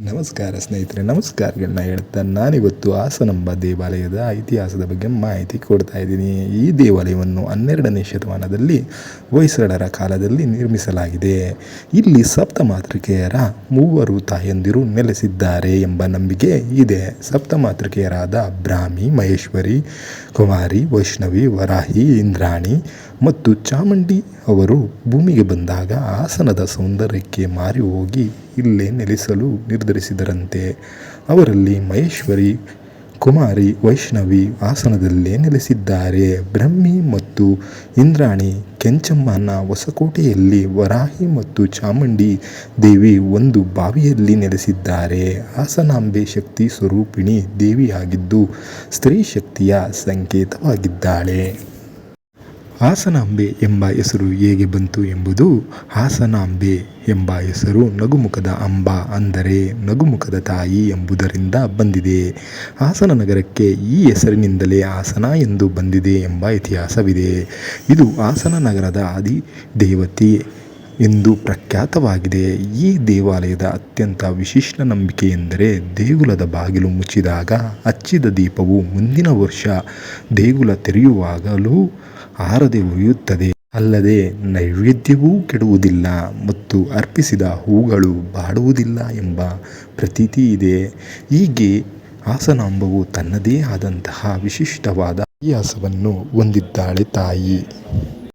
ನಮಸ್ಕಾರ ಸ್ನೇಹಿತರೆ, ನಮಸ್ಕಾರಗಳನ್ನ ಹೇಳ್ತಾ ನಾನಿವತ್ತು ಹಾಸನಾಂಬ ದೇವಾಲಯದ ಇತಿಹಾಸದ ಬಗ್ಗೆ ಮಾಹಿತಿ ಕೊಡ್ತಾ ಇದ್ದೀನಿ. ಈ ದೇವಾಲಯವನ್ನು 12ನೇ ಶತಮಾನದಲ್ಲಿ ಹೊಯ್ಸಳರ ಕಾಲದಲ್ಲಿ ನಿರ್ಮಿಸಲಾಗಿದೆ. ಇಲ್ಲಿ ಸಪ್ತಮಾತೃಕೆಯರ 3 ತಾಯಂದಿರು ನೆಲೆಸಿದ್ದಾರೆ ಎಂಬ ನಂಬಿಕೆ ಇದೆ. ಸಪ್ತಮಾತೃಕೆಯರಾದ ಬ್ರಾಹ್ಮಿ, ಮಹೇಶ್ವರಿ, ಕುಮಾರಿ, ವೈಷ್ಣವಿ, ವರಾಹಿ, ಇಂದ್ರಾಣಿ ಮತ್ತು ಚಾಮುಂಡಿ ಅವರು ಭೂಮಿಗೆ ಬಂದಾಗ ಹಾಸನದ ಸೌಂದರ್ಯಕ್ಕೆ ಮಾರಿ ಹೋಗಿ ಇಲ್ಲೇ ನೆಲೆಸಲು ನಿರ್ಧರಿಸಿದರಂತೆ. ಅವರಲ್ಲಿ ಮಹೇಶ್ವರಿ, ಕುಮಾರಿ, ವೈಷ್ಣವಿ ಹಾಸನದಲ್ಲೇ ನೆಲೆಸಿದ್ದಾರೆ. ಬ್ರಹ್ಮಿ ಮತ್ತು ಇಂದ್ರಾಣಿ ಕೆಂಚಮ್ಮನ ಹೊಸಕೋಟೆಯಲ್ಲಿ, ವರಾಹಿ ಮತ್ತು ಚಾಮುಂಡಿ ದೇವಿ ಒಂದು ಬಾವಿಯಲ್ಲಿ ನೆಲೆಸಿದ್ದಾರೆ. ಹಾಸನಾಂಬೆ ಶಕ್ತಿ ಸ್ವರೂಪಿಣಿ ದೇವಿಯಾಗಿದ್ದು ಸ್ತ್ರೀ ಶಕ್ತಿಯ ಸಂಕೇತವಾಗಿದ್ದಾಳೆ. ಹಾಸನಾಂಬೆ ಎಂಬ ಹೆಸರು ಹೇಗೆ ಬಂತು ಎಂಬುದು ಹಾಸನಾಂಬೆ ಎಂಬ ಹೆಸರು ನಗುಮುಖದ ಅಂಬ ಅಂದರೆ ನಗುಮುಖದ ತಾಯಿ ಎಂಬುದರಿಂದ ಬಂದಿದೆ. ಹಾಸನ ನಗರಕ್ಕೆ ಈ ಹೆಸರಿನಿಂದಲೇ ಹಾಸನ ಎಂದು ಬಂದಿದೆ ಎಂಬ ಇತಿಹಾಸವಿದೆ. ಇದು ಹಾಸನ ನಗರದ ಅಧಿದೇವತೆ ಎಂದು ಪ್ರಖ್ಯಾತವಾಗಿದೆ. ಈ ದೇವಾಲಯದ ಅತ್ಯಂತ ವಿಶಿಷ್ಟ ನಂಬಿಕೆ ಎಂದರೆ ದೇಗುಲದ ಬಾಗಿಲು ಮುಚ್ಚಿದಾಗ ಹಚ್ಚಿದ ದೀಪವು ಮುಂದಿನ ವರ್ಷ ದೇಗುಲ ತೆರೆಯುವಾಗಲೂ ಆರದೆ ಉರಿಯುತ್ತದೆ. ಅಲ್ಲದೆ ನೈವೇದ್ಯವೂ ಕೆಡುವುದಿಲ್ಲ ಮತ್ತು ಅರ್ಪಿಸಿದ ಹೂಗಳು ಬಾಡುವುದಿಲ್ಲ ಎಂಬ ಪ್ರತೀತಿ ಇದೆ. ಹೀಗೆ ಹಾಸನಾಂಬವು ತನ್ನದೇ ಆದಂತಹ ವಿಶಿಷ್ಟವಾದ ಇತಿಹಾಸವನ್ನು ಹೊಂದಿದ್ದಾಳೆ ತಾಯಿ.